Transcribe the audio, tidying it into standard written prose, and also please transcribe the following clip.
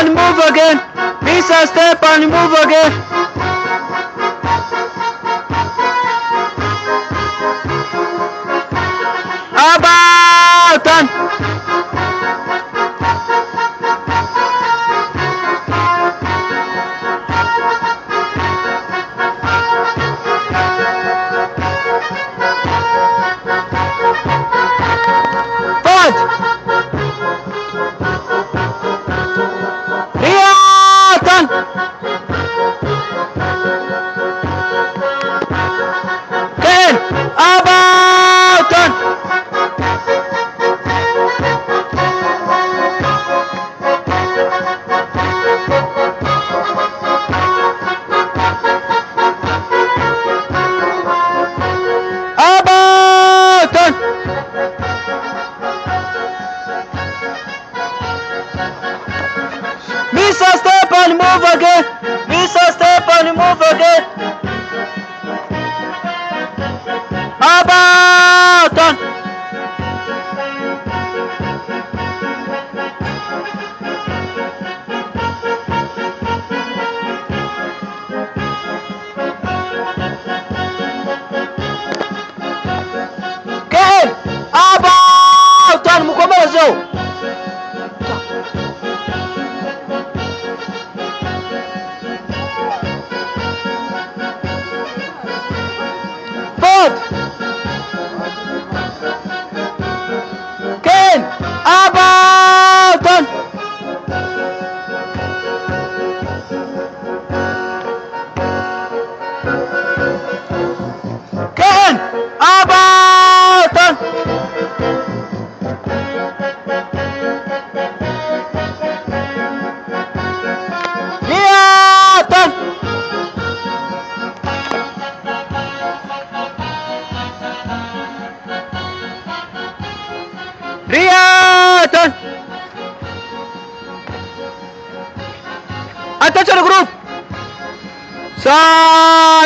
and move again. Misa, step and move again. About and Misa, step and move again. Misa, step and move again. About and Ken, about and mukomerezeho. Ken, about and Ken, about and Liatan. Liatan. Attention group. Sa